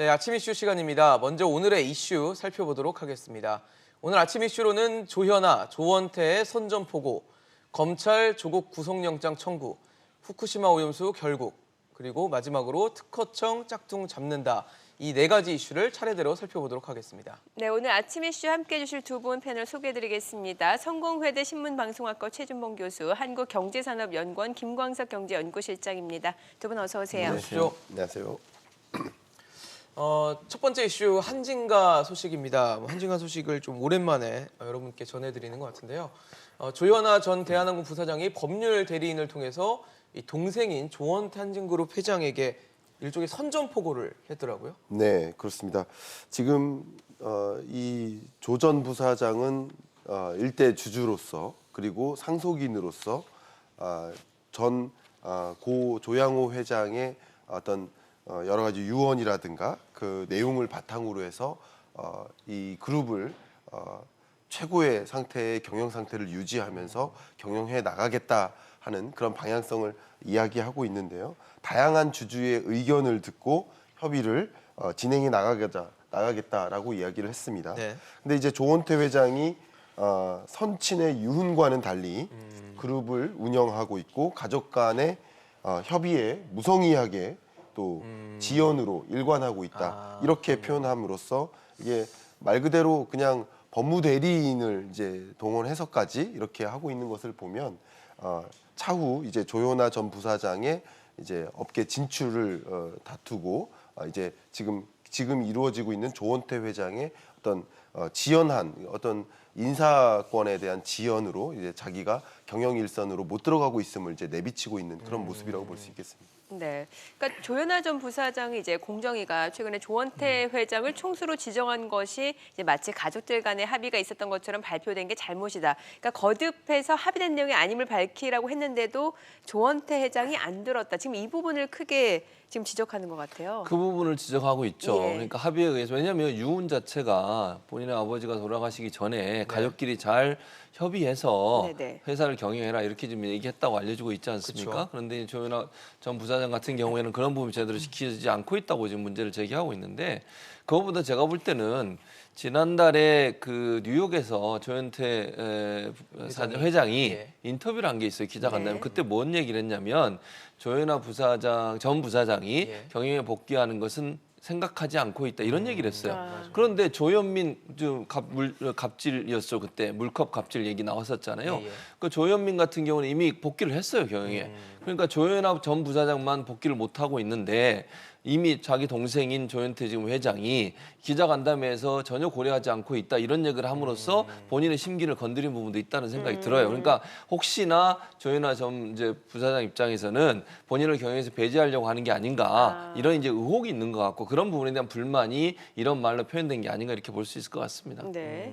네, 아침 이슈 시간입니다. 먼저 오늘의 이슈 살펴보도록 하겠습니다. 오늘 아침 이슈로는 조현아, 조원태의 선전포고, 검찰 조국 구속영장 청구, 후쿠시마 오염수 결국, 그리고 마지막으로 특허청 짝퉁 잡는다. 이 네 가지 이슈를 차례대로 살펴보도록 하겠습니다. 네, 오늘 아침 이슈 함께해 주실 두 분 패널 소개해드리겠습니다. 성공회대 신문방송학과 최준봉 교수, 한국경제산업연구원 김광석 경제연구실장입니다. 두 분 어서 오세요. 안녕하십시오. 안녕하세요. 첫 번째 이슈 한진가 소식입니다. 한진가 소식을 좀 오랜만에 여러분께 전해드리는 것 같은데요. 조현아 전 대한항공 부사장이 법률 대리인을 통해서 이 동생인 조원태 한진그룹 회장에게 일종의 선전포고를 했더라고요. 네, 그렇습니다. 지금 이 조 전 부사장은 일대 주주로서 그리고 상속인으로서 전 고 조양호 회장의 어떤 여러 가지 유언이라든가 그 내용을 바탕으로 해서 이 그룹을 최고의 상태의 경영 상태를 유지하면서 경영해 나가겠다 하는 그런 방향성을 이야기하고 있는데요. 다양한 주주의 의견을 듣고 협의를 진행해 나가겠다라고 이야기를 했습니다. 네. 근데 이제 조원태 회장이 선친의 유훈과는 달리 그룹을 운영하고 있고 가족 간의 협의에 무성의하게 또 지연으로 일관하고 있다. 이렇게 표현함으로써 이게 말 그대로 그냥 법무 대리인을 이제 동원해서까지 이렇게 하고 있는 것을 보면 차후 이제 조현아 전 부사장의 이제 업계 진출을 다투고 이제 지금 이루어지고 있는 조원태 회장의 어떤 지연한 어떤 인사권에 대한 지연으로 이제 자기가 경영 일선으로 못 들어가고 있음을 이제 내비치고 있는 그런 모습이라고 볼 수 있겠습니다. 네, 그러니까 조현아 전 부사장이 이제 공정위가 최근에 조원태 회장을 총수로 지정한 것이 이제 마치 가족들 간의 합의가 있었던 것처럼 발표된 게 잘못이다. 그러니까 거듭해서 합의된 내용이 아님을 밝히라고 했는데도 조원태 회장이 안 들었다. 지금 이 부분을 크게 지금 지적하는 것 같아요. 그 부분을 지적하고 있죠. 예. 그러니까 합의에 의해서 왜냐하면 유훈 자체가 본인의 아버지가 돌아가시기 전에 가족끼리 잘 협의해서 네네. 회사를 경영해라 이렇게 좀 얘기했다고 알려지고 있지 않습니까? 그쵸. 그런데 조현아 전 부사장 같은 경우에는 그런 부분이 제대로 지키지 않고 있다고 지금 문제를 제기하고 있는데 그것보다 제가 볼 때는 지난달에 그 뉴욕에서 조현태 회장이 예. 인터뷰를 한 게 있어요. 기자간담회. 네. 그때 뭔 얘기를 했냐면 조현아 전 부사장이 예. 경영에 복귀하는 것은 생각하지 않고 있다 이런 얘기를 했어요. 맞아요. 그런데 조현민 갑질이었죠 그때 물컵 갑질 얘기 나왔었잖아요. 예, 예. 그 조현민 같은 경우는 이미 복귀를 했어요 경영에. 그러니까 조현아 전 부사장만 복귀를 못 하고 있는데 이미 자기 동생인 조현태 지금 회장이 기자간담회에서 전혀 고려하지 않고 있다 이런 얘기를 함으로써 본인의 심기를 건드린 부분도 있다는 생각이 들어요. 그러니까 혹시나 조현아 전 이제 부사장 입장에서는 본인을 경영에서 배제하려고 하는 게 아닌가 이런 이제 의혹이 있는 것 같고 그런 부분에 대한 불만이 이런 말로 표현된 게 아닌가 이렇게 볼 수 있을 것 같습니다. 네.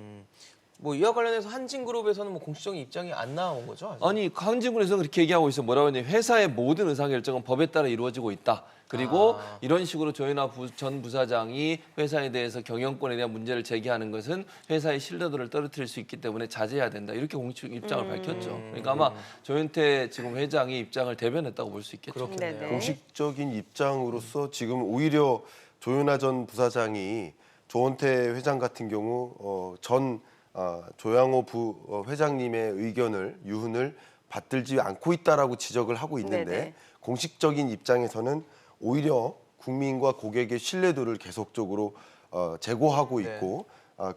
뭐 이와 관련해서 한진그룹에서는 뭐 공식적인 입장이 안 나온 거죠? 아직? 아니 한진군에서 그렇게 얘기하고 있어. 뭐라고 하냐면 회사의 모든 의사결정은 법에 따라 이루어지고 있다. 그리고 이런 식으로 조현아 전 부사장이 회사에 대해서 경영권에 대한 문제를 제기하는 것은 회사의 신뢰도를 떨어뜨릴 수 있기 때문에 자제해야 된다. 이렇게 공식 입장을 밝혔죠. 그러니까 아마 조현태 지금 회장이 입장을 대변했다고 볼 수 있겠죠. 그렇겠네요. 네네. 공식적인 입장으로서 지금 오히려 조현아 전 부사장이 조원태 회장 같은 경우 조양호 회장님의 의견을 유훈을 받들지 않고 있다라고 지적을 하고 있는데 네네. 공식적인 입장에서는 오히려 국민과 고객의 신뢰도를 계속적으로 제고하고 있고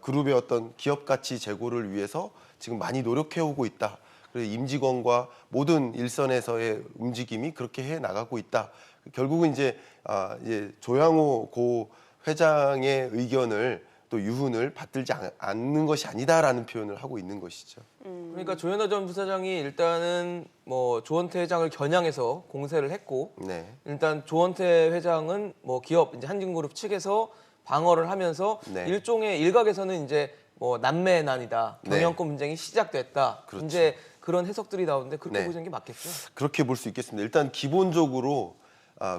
그룹의 어떤 기업 가치 제고를 위해서 지금 많이 노력해오고 있다. 그래서 임직원과 모든 일선에서의 움직임이 그렇게 해 나가고 있다. 결국은 이제 조양호 고 회장의 의견을 또 유훈을 받들지 않는 것이 아니다라는 표현을 하고 있는 것이죠. 그러니까 조현아 전 부사장이 일단은 뭐 조원태 회장을 겨냥해서 공세를 했고 네. 일단 조원태 회장은 뭐 기업 이제 한진그룹 측에서 방어를 하면서 네. 일종의 일각에서는 이제 뭐 난매난이다 네. 경영권 분쟁이 시작됐다 그렇죠. 이제 그런 해석들이 나오는데 그렇게 네. 보시는 게 맞겠죠? 그렇게 볼 수 있겠습니다. 일단 기본적으로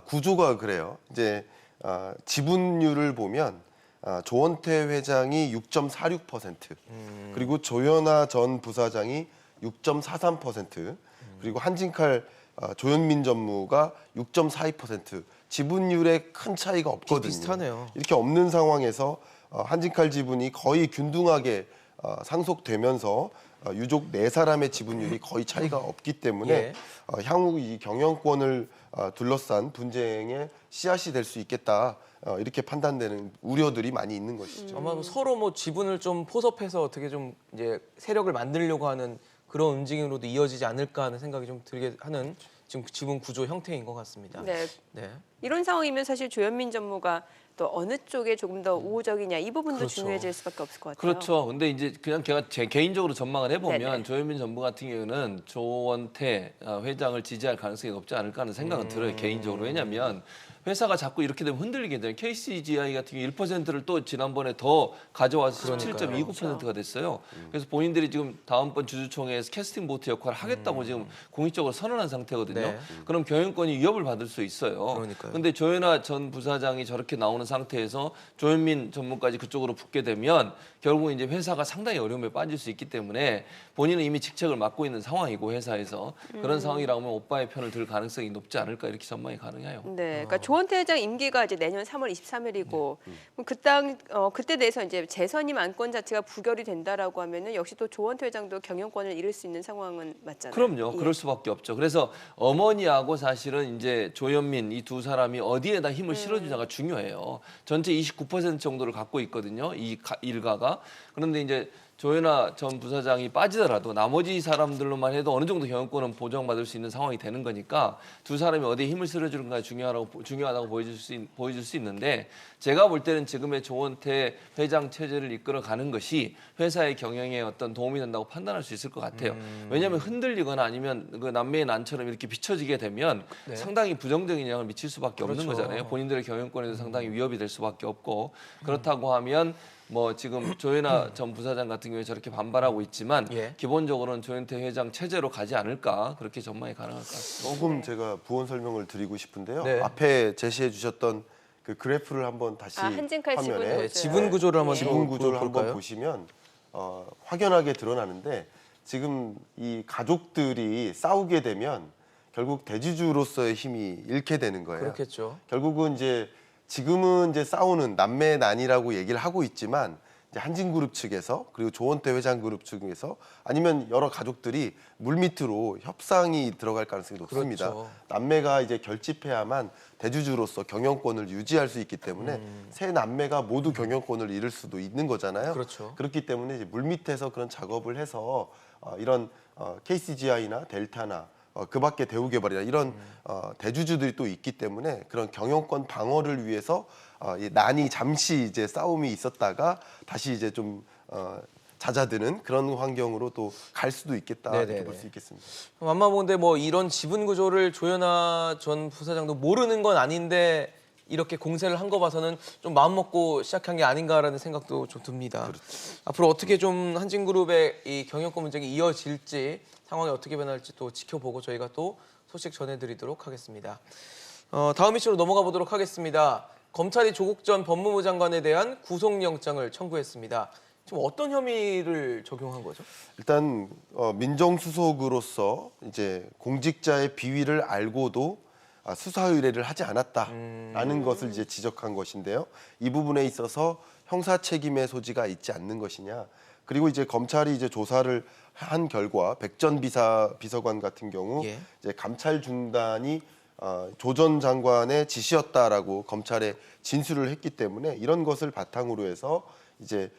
구조가 그래요. 이제 지분율을 보면 조원태 회장이 6.46%, 그리고 조현아 전 부사장이 6.43%, 그리고 한진칼 조현민 전무가 6.42%, 지분율에 큰 차이가 없거든요. 비슷하네요. 이렇게 없는 상황에서 한진칼 지분이 거의 균등하게 상속되면서 유족 4사람의 지분율이 거의 차이가 없기 때문에 예. 향후 이 경영권을 둘러싼 분쟁의 씨앗이 될 수 있겠다. 이렇게 판단되는 우려들이 많이 있는 것이죠. 아마 서로 뭐 지분을 좀 포섭해서 어떻게 좀 이제 세력을 만들려고 하는 그런 움직임으로도 이어지지 않을까 하는 생각이 좀 들게 하는 지금 지분 구조 형태인 것 같습니다. 네. 네. 이런 상황이면 사실 조현민 전무가 또 어느 쪽에 조금 더 우호적이냐 이 부분도 그렇죠. 중요해질 수밖에 없을 것 같아요. 그렇죠. 근데 이제 그냥 제가 제 개인적으로 전망을 해보면 네네. 조현민 전무 같은 경우는 조원태 회장을 지지할 가능성이 높지 않을까 하는 생각은 들어요. 개인적으로. 왜냐하면 회사가 자꾸 이렇게 되면 흔들리게 돼요. KCGI 같은 경우 1%를 또 지난번에 더 가져와서 17.29%가 됐어요. 그래서 본인들이 지금 다음번 주주총회에서 캐스팅 보트 역할을 하겠다고 지금 공식적으로 선언한 상태거든요. 네. 그럼 경영권이 위협을 받을 수 있어요. 그러니까요. 근데 조현아 전 부사장이 저렇게 나오는 상태에서 조현민 전문까지 그쪽으로 붙게 되면 결국 이제 회사가 상당히 어려움에 빠질 수 있기 때문에 본인은 이미 직책을 맡고 있는 상황이고 회사에서 그런 상황이라면 오빠의 편을 들 가능성이 높지 않을까 이렇게 전망이 가능해요. 네, 그러니까 조원태 회장 임기가 이제 내년 3월 23일이고 그때 대해서 이제 재선임 안건 자체가 부결이 된다라고 하면은 역시 또 조원태 회장도 경영권을 잃을 수 있는 상황은 맞잖아요. 그럼요. 예. 그럴 수밖에 없죠. 그래서 어머니하고 사실은 이제 조현민 이 두 사람이 어디에다 힘을 실어주냐가 중요해요. 전체 29% 정도를 갖고 있거든요. 이 일가가. 그런데 이제 조현아 전 부사장이 빠지더라도 나머지 사람들로만 해도 어느 정도 경영권은 보장받을 수 있는 상황이 되는 거니까 두 사람이 어디에 힘을 실어주는가 중요하다고 보여줄 수 있는데 제가 볼 때는 지금의 조원태 회장 체제를 이끌어가는 것이 회사의 경영에 어떤 도움이 된다고 판단할 수 있을 것 같아요. 왜냐하면 흔들리거나 아니면 그 남매의 난처럼 이렇게 비춰지게 되면 네. 상당히 부정적인 영향을 미칠 수밖에 없는 그렇죠. 거잖아요. 본인들의 경영권에도 상당히 위협이 될 수밖에 없고 그렇다고 하면 뭐 지금 조현아 전 부사장 같은 경우에 저렇게 반발하고 있지만 예. 기본적으로는 조현태 회장 체제로 가지 않을까 그렇게 전망이 가능할 것 같습니다. 조금 제가 부원 설명을 드리고 싶은데요. 네. 앞에 제시해 주셨던 그 그래프를 한번 다시 한진칼 지분 화면에 구조. 지분 구조를 한번 지분 구조를 한번 볼까요? 보시면 확연하게 드러나는데 지금 이 가족들이 싸우게 되면 결국 대주주로서의 힘이 잃게 되는 거예요. 그렇겠죠. 결국은 이제 지금은 이제 싸우는 남매난이라고 얘기를 하고 있지만 이제 한진그룹 측에서 그리고 조원태 회장 그룹 측에서 아니면 여러 가족들이 물밑으로 협상이 들어갈 가능성이 높습니다. 그렇죠. 남매가 이제 결집해야만 대주주로서 경영권을 유지할 수 있기 때문에 세 남매가 모두 경영권을 잃을 수도 있는 거잖아요. 그렇죠. 그렇기 때문에 이제 물밑에서 그런 작업을 해서 이런 KCGI나 델타나 그 밖에 대우개발이나 이런 대주주들이 또 있기 때문에 그런 경영권 방어를 위해서 이 난이 잠시 이제 싸움이 있었다가 다시 이제 좀 잦아드는 그런 환경으로 또 갈 수도 있겠다 이렇게 네네네. 볼 수 있겠습니다. 아마 보는데 뭐 이런 지분 구조를 조현아 전 부사장도 모르는 건 아닌데 이렇게 공세를 한 거 봐서는 좀 마음 먹고 시작한 게 아닌가라는 생각도 좀 듭니다. 앞으로 어떻게 좀 한진그룹의 이 경영권 문제가 이어질지 상황이 어떻게 변할지 또 지켜보고 저희가 또 소식 전해드리도록 하겠습니다. 다음 이슈로 넘어가 보도록 하겠습니다. 검찰이 조국 전 법무부 장관에 대한 구속영장을 청구했습니다. 지금 어떤 혐의를 적용한 거죠? 일단 민정수석으로서 이제 공직자의 비위를 알고도 수사 의뢰를 하지 않았다라는 것을 이제 지적한 것인데요. 이 부분에 있어서 형사 책임의 소지가 있지 않는 것이냐. 그리고 이제 검찰이 이제 조사를 한 결과 백전 비서관 같은 경우 예. 이제 감찰 중단이 조 전 장관의 지시였다라고 검찰에 진술을 했기 때문에 이런 것을 바탕으로 해서 이제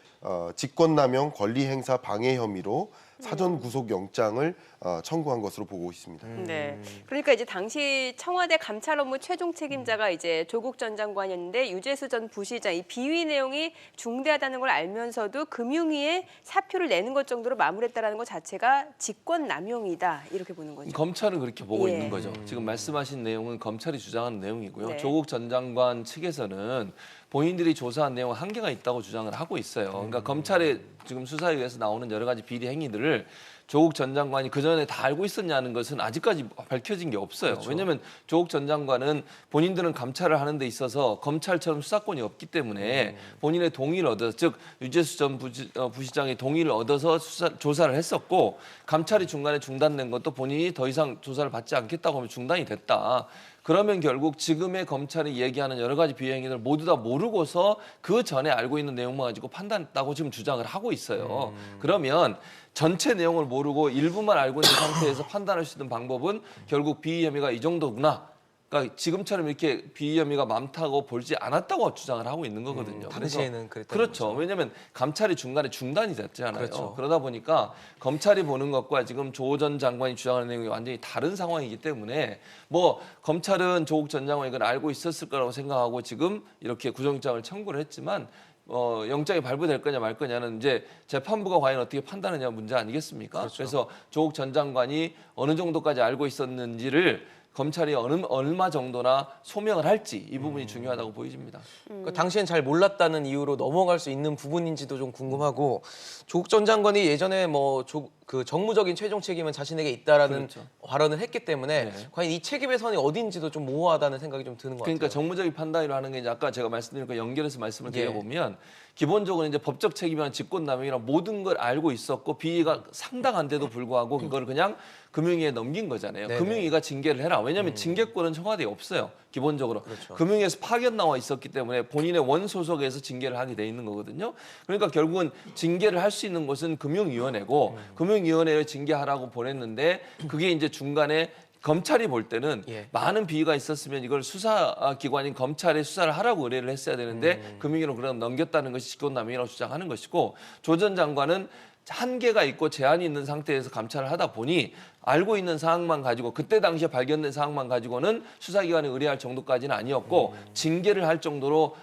직권남용 권리행사 방해 혐의로 사전 구속영장을 청구한 것으로 보고 있습니다. 네. 그러니까 이제 당시 청와대 감찰 업무 최종 책임자가 이제 조국 전 장관이었는데 유재수 전 부시장 이 비위 내용이 중대하다는 걸 알면서도 금융위에 사표를 내는 것 정도로 마무리했다라는 것 자체가 직권 남용이다 이렇게 보는 거죠. 검찰은 그렇게 보고 예. 있는 거죠. 지금 말씀하신 내용은 검찰이 주장하는 내용이고요. 네. 조국 전 장관 측에서는 본인들이 조사한 내용은 한계가 있다고 주장을 하고 있어요. 그러니까 검찰의 지금 수사에 의해서 나오는 여러 가지 비리 행위들을 조국 전 장관이 그 전에 다 알고 있었냐는 것은 아직까지 밝혀진 게 없어요. 그렇죠. 왜냐하면 조국 전 장관은 본인들은 감찰을 하는 데 있어서 검찰처럼 수사권이 없기 때문에 본인의 동의를 얻어서, 즉 유재수 전 부시장의 동의를 얻어서 조사를 했었고, 감찰이 중간에 중단된 것도 본인이 더 이상 조사를 받지 않겠다고 하면 중단이 됐다. 그러면 결국 지금의 검찰이 얘기하는 여러 가지 비위 행위를 모두 다 모르고서 그 전에 알고 있는 내용만 가지고 판단했다고 지금 주장을 하고 있어요. 그러면 전체 내용을 모르고 일부만 알고 있는 상태에서 판단할 수 있는 방법은 결국 비위 혐의가 이 정도구나. 그러니까 지금처럼 이렇게 비위 혐의가 많다고 보지 않았다고 주장을 하고 있는 거거든요. 당시에는 그랬던 그렇죠. 거죠. 왜냐하면 감찰이 중간에 중단이 됐잖아요. 그렇죠. 그러다 보니까 검찰이 보는 것과 지금 조 전 장관이 주장하는 내용이 완전히 다른 상황이기 때문에 뭐 검찰은 조국 전 장관이 이걸 알고 있었을 거라고 생각하고 지금 이렇게 구속영장을 청구를 했지만 영장이 발부될 거냐 말 거냐는 이제 재판부가 과연 어떻게 판단하냐 문제 아니겠습니까? 그렇죠. 그래서 조국 전 장관이 어느 정도까지 알고 있었는지를 검찰이 얼마 정도나 소명을 할지 이 부분이 중요하다고 보여집니다. 그러니까 당시엔 잘 몰랐다는 이유로 넘어갈 수 있는 부분인지도 좀 궁금하고, 조국 전 장관이 예전에 뭐 그 정무적인 최종 책임은 자신에게 있다라는 그렇죠. 발언을 했기 때문에 네. 과연 이 책임의 선이 어딘지도 좀 모호하다는 생각이 좀 드는 것 그러니까 같아요. 정무적인 판단으로 하는 게 이제 아까 제가 말씀드린 거 연결해서 말씀을 예. 드려보면 기본적으로 이제 법적 책임이랑 직권남용이랑 모든 걸 알고 있었고 비위가 상당한데도 불구하고 그걸 그냥 금융위에 넘긴 거잖아요. 네네. 금융위가 징계를 해라. 왜냐하면 징계권은 청와대에 없어요. 기본적으로. 그렇죠. 금융위에서 파견 나와 있었기 때문에 본인의 원 소속에서 징계를 하게 돼 있는 거거든요. 그러니까 결국은 징계를 할 수 있는 곳은 금융위원회고 금융위원회에 징계하라고 보냈는데 그게 이제 중간에 검찰이 볼 때는 예. 많은 비위가 있었으면 이걸 수사기관인 검찰에 수사를 하라고 의뢰를 했어야 되는데 금융위로 그럼 넘겼다는 것이 직권남용이라고 주장하는 것이고, 조 전 장관은 한계가 있고 제한이 있는 상태에서 감찰을 하다 보니 알고 있는 사항만 가지고 그때 당시에 발견된 사항만 가지고는 수사기관에 의뢰할 정도까지는 아니었고 징계를 할 정도로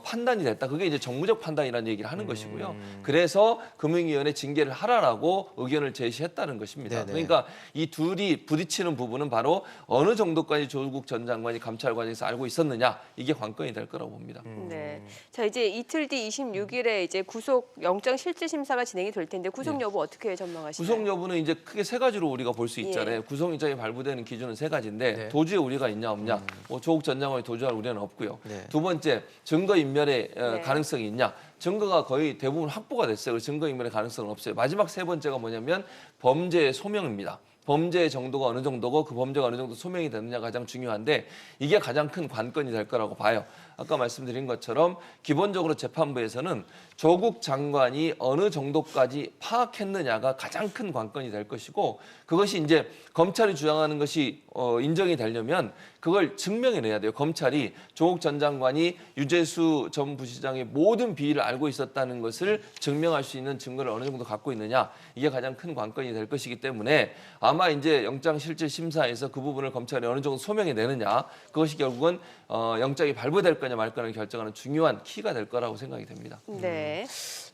판단이 됐다. 그게 이제 정무적 판단이라는 얘기를 하는 것이고요. 그래서 금융위원회 징계를 하라라고 의견을 제시했다는 것입니다. 네네. 그러니까 이 둘이 부딪히는 부분은 바로 어느 정도까지 조국 전 장관이 감찰 과정에서 알고 있었느냐, 이게 관건이 될 거라고 봅니다. 네. 자, 이제 이틀 뒤 26일에 이제 구속 영장 실질 심사가 진행이 될 텐데 구속 여부 어떻게 전망하시나요? 구속 여부는 이제 크게 세 가지로 우리가 볼 수 있잖아요. 예. 구속영장이 발부되는 기준은 세 가지인데 네. 도주에 우리가 있냐 없냐, 뭐 조국 전 장관이 도주할 우려는 없고요. 네. 두 번째, 증거인멸의 네. 가능성이 있냐. 증거가 거의 대부분 확보가 됐어요. 그래서 증거인멸의 가능성은 없어요. 마지막 세 번째가 뭐냐면 범죄의 소명입니다. 범죄의 정도가 어느 정도고 그 범죄가 어느 정도 소명이 되느냐가 가장 중요한데 이게 가장 큰 관건이 될 거라고 봐요. 아까 말씀드린 것처럼 기본적으로 재판부에서는 조국 장관이 어느 정도까지 파악했느냐가 가장 큰 관건이 될 것이고, 그것이 이제 검찰이 주장하는 것이 인정이 되려면 그걸 증명해내야 돼요. 검찰이 조국 전 장관이 유재수 전 부시장의 모든 비위를 알고 있었다는 것을 증명할 수 있는 증거를 어느 정도 갖고 있느냐, 이게 가장 큰 관건이 될 것이기 때문에 아마 이제 영장 실질 심사에서 그 부분을 검찰이 어느 정도 소명해내느냐, 그것이 결국은 영장이 발부될 거냐 말 거냐를 결정하는 중요한 키가 될 거라고 생각이 됩니다. 네.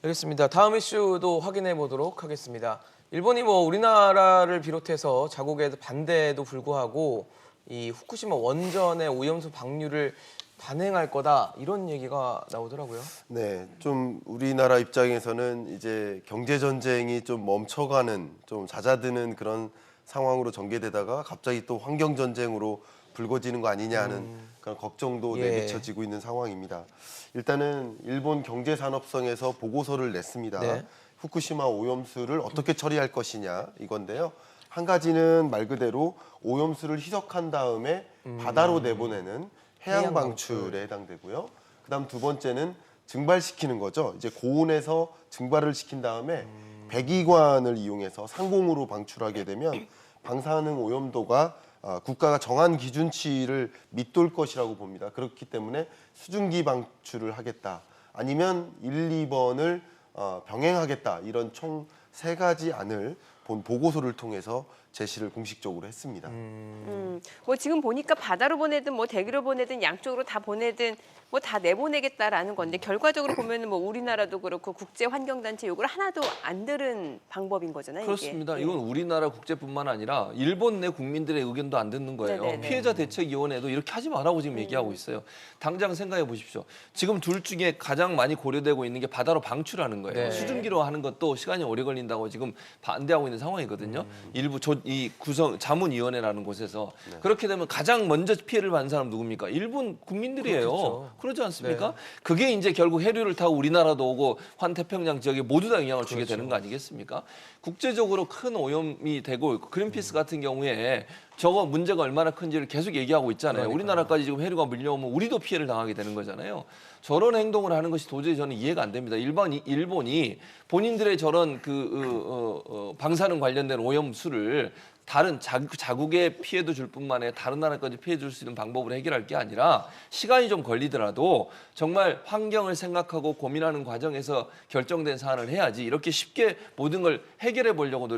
알겠습니다. 다음 이슈도 확인해 보도록 하겠습니다. 일본이 뭐 우리나라를 비롯해서 자국의 반대에도 불구하고 이 후쿠시마 원전의 오염수 방류를 단행할 거다, 이런 얘기가 나오더라고요. 네, 좀 우리나라 입장에서는 이제 경제 전쟁이 좀 멈춰가는, 좀 잦아드는 그런 상황으로 전개되다가 갑자기 또 환경 전쟁으로 불거지는 거 아니냐 하는 그런 걱정도 예. 내비쳐지고 있는 상황입니다. 일단은 일본 경제산업성에서 보고서를 냈습니다. 네. 후쿠시마 오염수를 어떻게 처리할 것이냐 이건데요. 한 가지는 말 그대로 오염수를 희석한 다음에 바다로 내보내는 해양 방출에 해당되고요. 그다음 두 번째는 증발시키는 거죠. 이제 고온에서 증발을 시킨 다음에 배기관을 이용해서 상공으로 방출하게 되면 방사능 오염도가 국가가 정한 기준치를 밑돌 것이라고 봅니다. 그렇기 때문에 수증기 방출을 하겠다. 아니면 1, 2번을 병행하겠다. 이런 총 세 가지 안을 본 보고서를 통해서 제시를 공식적으로 했습니다. 뭐 지금 보니까 바다로 보내든 뭐 대기로 보내든 양쪽으로 다 보내든 뭐 다 내보내겠다라는 건데 결과적으로 보면은 뭐 우리나라도 그렇고 국제 환경 단체 요구를 하나도 안 들은 방법인 거잖아요. 그렇습니다. 이게. 이건 우리나라 국제뿐만 아니라 일본 내 국민들의 의견도 안 듣는 거예요. 네네네. 피해자 대책위원회도 이렇게 하지 말라고 지금 얘기하고 있어요. 당장 생각해 보십시오. 지금 둘 중에 가장 많이 고려되고 있는 게 바다로 방출하는 거예요. 네. 수증기로 하는 것도 시간이 오래 걸린다고 지금 반대하고 있는 상황이거든요. 일부 이 구성 자문위원회라는 곳에서 그렇게 되면 가장 먼저 피해를 받는 사람 누굽니까? 일본 국민들이에요. 그렇겠죠. 그러지 않습니까? 네. 그게 이제 결국 해류를 타고 우리나라도 오고 환태평양 지역에 모두 다 영향을 주게 그렇죠. 되는 거 아니겠습니까? 국제적으로 큰 오염이 되고 있고 그린피스 같은 경우에 저거 문제가 얼마나 큰지를 계속 얘기하고 있잖아요. 그러니까요. 우리나라까지 지금 해류가 밀려오면 우리도 피해를 당하게 되는 거잖아요. 저런 행동을 하는 것이 도저히 저는 이해가 안 됩니다. 일본이 본인들의 저런 방사능 관련된 오염수를 다른 자국에 피해도 줄 뿐만 아니라 다른 나라까지 피해 줄 수 있는 방법으로 해결할 게 아니라 시간이 좀 걸리더라도 정말 환경을 생각하고 고민하는 과정에서 결정된 사안을 해야지 이렇게 쉽게 모든 걸 해결해 보려고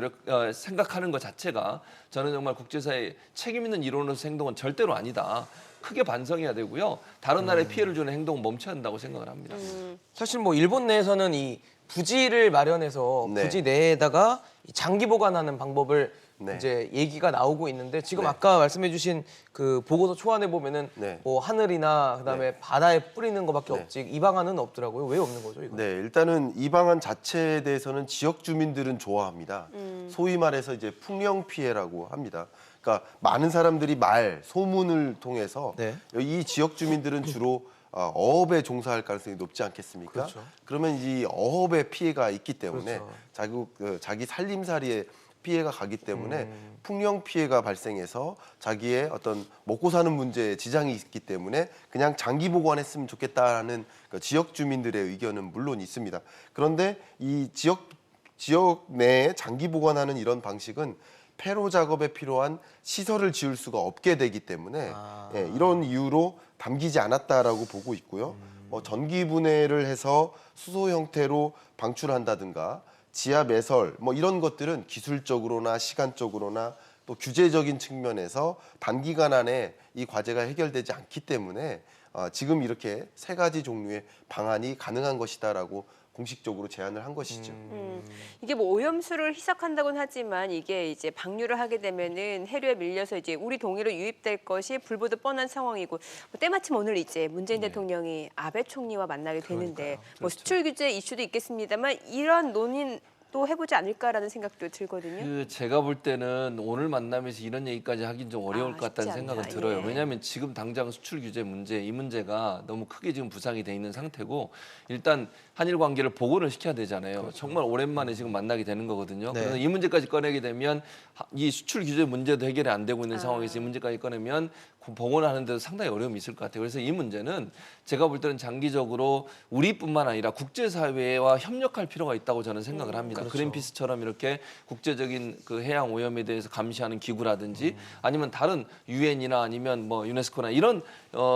생각하는 것 자체가 저는 정말 국제사회의 책임 있는 일원으로서 행동은 절대로 아니다. 크게 반성해야 되고요. 다른 나라에 피해를 주는 행동은 멈춰야 한다고 생각을 합니다. 사실 뭐 일본 내에서는 이 부지를 마련해서 네. 부지 내에다가 이 장기 보관하는 방법을 네. 이제 얘기가 나오고 있는데 지금 네. 아까 말씀해주신 그 보고서 초안에 보면은 네. 뭐 하늘이나 그다음에 바다에 뿌리는 것밖에 네. 없지 이 방안은 없더라고요. 왜 없는 거죠 이거? 네, 일단은 이 방안 자체에 대해서는 지역 주민들은 좋아합니다. 소위 말해서 이제 풍령 피해라고 합니다. 그러니까 많은 사람들이 소문을 통해서 네. 이 지역 주민들은 주로 어업에 종사할 가능성이 높지 않겠습니까? 그렇죠. 그러면 이 어업에 피해가 있기 때문에 그렇죠. 자기 살림살이에 피해가 가기 때문에 풍령 피해가 발생해서 자기의 어떤 먹고 사는 문제에 지장이 있기 때문에 그냥 장기 보관했으면 좋겠다라는 그 지역 주민들의 의견은 물론 있습니다. 그런데 이 지역 내에 장기 보관하는 이런 방식은 폐로 작업에 필요한 시설을 지을 수가 없게 되기 때문에 예, 이런 이유로 담기지 않았다라고 보고 있고요. 뭐 전기 분해를 해서 수소 형태로 방출한다든가 지하 매설 뭐 이런 것들은 기술적으로나 시간적으로나 또 규제적인 측면에서 단기간 안에 이 과제가 해결되지 않기 때문에 지금 이렇게 세 가지 종류의 방안이 가능한 것이다라고 공식적으로 제안을 한 것이죠. 이게 뭐 오염수를 희석한다고는 하지만 이게 이제 방류를 하게 되면은 해류에 밀려서 이제 우리 동해로 유입될 것이 불보듯 뻔한 상황이고 뭐 때마침 오늘 이제 문재인 대통령이 아베 총리와 만나게 되는데 뭐 수출 규제 이슈도 있겠습니다만 이런 논의 또 해보지 않을까라는 생각도 들거든요. 제가 볼 때는 오늘 만나면서 이런 얘기까지 하긴 좀 어려울 것 같다는 쉽지 생각은 않다. 들어요. 예. 왜냐하면 지금 당장 수출 규제 문제, 이 문제가 너무 크게 지금 부상이 돼 있는 상태고 일단 한일 관계를 복원을 시켜야 되잖아요. 정말 오랜만에 지금 만나게 되는 거거든요. 네. 그래서 이 문제까지 꺼내게 되면 이 수출 규제 문제도 해결이 안 되고 있는 상황에서 이 문제까지 꺼내면 복원하는 데도 상당히 어려움이 있을 것 같아요. 그래서 이 문제는 제가 볼 때는 장기적으로 우리뿐만 아니라 국제사회와 협력할 필요가 있다고 저는 생각을 합니다. 그린피스처럼 이렇게 국제적인 그 해양 오염에 대해서 감시하는 기구라든지 아니면 다른 유엔이나 아니면 뭐 유네스코나 이런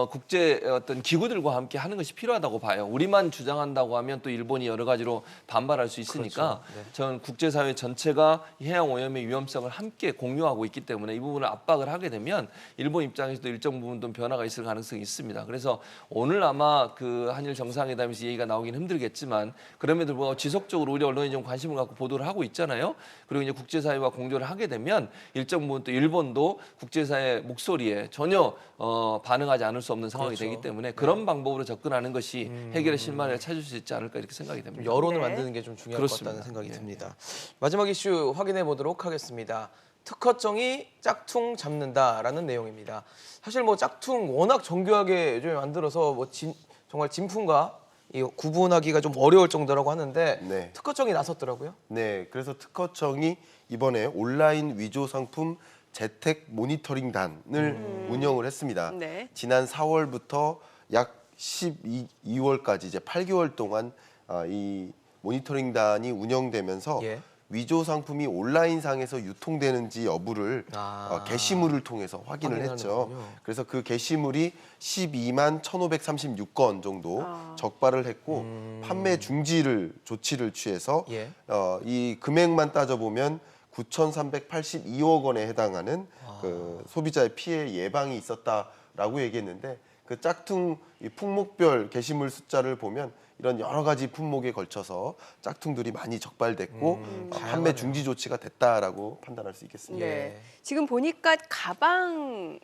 국제 어떤 기구들과 함께 하는 것이 필요하다고 봐요. 우리만 주장한다고 하면 또 일본이 여러 가지로 반발할 수 있으니까 저는 국제사회 전체가 해양 오염의 위험성을 함께 공유하고 있기 때문에 이 부분을 압박을 하게 되면 일본 입장에서도 일정 부분 좀 변화가 있을 가능성이 있습니다. 그래서 오늘 아마 그 한일 정상회담에서 얘기가 나오긴 힘들겠지만 그럼에도 불구하고 지속적으로 우리 언론이 좀 관심을 갖고 보도를 하고 있잖아요. 그리고 이제 국제사회와 공조를 하게 되면 일정 부분 또 일본도 국제사회 목소리에 전혀 반응하지 않을 수 없는 상황이 되기 때문에 그런 방법으로 접근하는 것이 해결의 실마리를 찾을 수 있지 않을까 이렇게 생각이 됩니다. 여론을 네. 만드는 게 좀 중요할 그렇습니다. 것 같다는 생각이 네. 듭니다. 마지막 이슈 확인해 보도록 하겠습니다. 특허청이 짝퉁 잡는다라는 내용입니다. 사실 뭐 짝퉁 워낙 정교하게 요즘에 만들어서 뭐 정말 진품과 이 구분하기가 좀 어려울 정도라고 하는데 네. 특허청이 나섰더라고요. 네, 그래서 특허청이 이번에 온라인 위조 상품 재택 모니터링단을 운영을 했습니다. 네. 지난 4월부터 약 12월까지 이제 8개월 동안 이 모니터링단이 운영되면서 예. 위조 상품이 온라인상에서 유통되는지 여부를 아. 게시물을 통해서 확인을 했죠. 확인하는군요. 그래서 그 게시물이 12만 1,536건 정도 적발을 했고 판매 중지를 조치를 취해서 예. 이 금액만 따져보면 9,382억 원에 해당하는 그 소비자의 피해 예방이 있었다라고 얘기했는데 그 짝퉁 이 품목별 게시물 숫자를 보면 이런 여러 가지 품목에 걸쳐서 짝퉁들이 많이 적발됐고 판매 중지 조치가 됐다라고 판단할 수 있겠습니다. 네. 지금 보니까 가방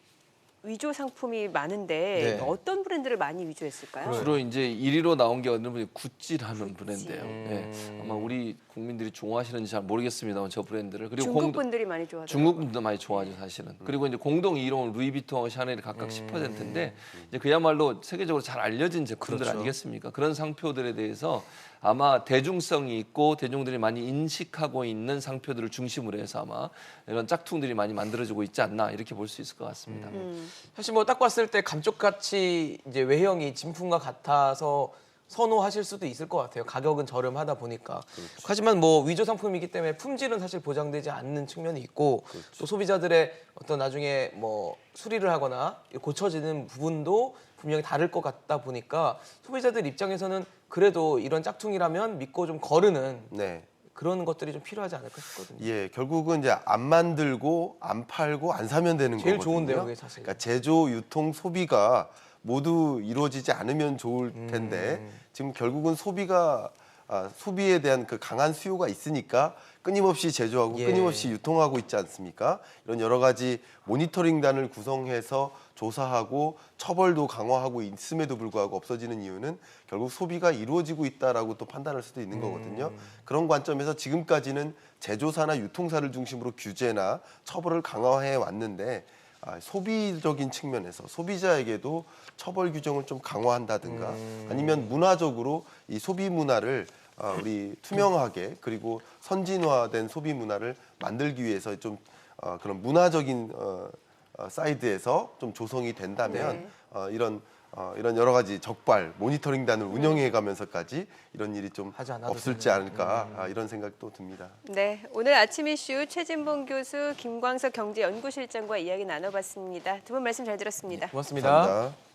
위조 상품이 많은데 네. 어떤 브랜드를 많이 위조했을까요? 주로 이제 1위로 나온 게 어느 분이 구찌라는 브랜드예요. 음. 네. 아마 우리 국민들이 좋아하시는지 잘 모르겠습니다만 저 브랜드를 그리고 중국 분들이 많이 좋아하더라고요. 중국 분도 많이 좋아하죠 사실은. 그리고 이제 공동 2위로는 루이비통하고 샤넬이 각각 10%인데 이제 그야말로 세계적으로 잘 알려진 제품들 그렇죠. 아니겠습니까? 그런 상표들에 대해서 아마 대중성이 있고 대중들이 많이 인식하고 있는 상표들을 중심으로 해서 아마 이런 짝퉁들이 많이 만들어지고 있지 않나 이렇게 볼 수 있을 것 같습니다. 사실 뭐 딱 봤을 때 감쪽같이 이제 외형이 진품과 같아서 선호하실 수도 있을 것 같아요. 가격은 저렴하다 보니까. 하지만 뭐 위조 상품이기 때문에 품질은 사실 보장되지 않는 측면이 있고 또 소비자들의 어떤 나중에 뭐 수리를 하거나 고쳐지는 부분도 분명히 다를 것 같다 보니까 소비자들 입장에서는 그래도 이런 짝퉁이라면 믿고 좀 거르는 네. 그런 것들이 좀 필요하지 않을까 싶거든요. 예, 결국은 이제 안 만들고 안 팔고 안 사면 되는 제일 거거든요. 좋은데요, 그게 사실. 그러니까 제조, 유통, 소비가 모두 이루어지지 않으면 좋을 텐데 지금 결국은 소비에 대한 그 강한 수요가 있으니까 끊임없이 제조하고 예. 끊임없이 유통하고 있지 않습니까? 이런 여러 가지 모니터링단을 구성해서 조사하고 처벌도 강화하고 있음에도 불구하고 없어지는 이유는 결국 소비가 이루어지고 있다라고 또 판단할 수도 있는 거거든요. 그런 관점에서 지금까지는 제조사나 유통사를 중심으로 규제나 처벌을 강화해 왔는데 소비적인 측면에서 소비자에게도 처벌 규정을 좀 강화한다든가 아니면 문화적으로 이 소비 문화를 우리 투명하게 그리고 선진화된 소비 문화를 만들기 위해서 좀 그런 문화적인 사이드에서 좀 조성이 된다면 이런 여러 가지 적발 모니터링단을 운영해 가면서까지 이런 일이 좀 하지 않아도 없을지 않을까 이런 생각도 듭니다. 네, 오늘 아침 이슈 최진봉 교수, 김광석 경제연구실장과 이야기 나눠봤습니다. 두 분 말씀 잘 들었습니다. 고맙습니다. 감사합니다.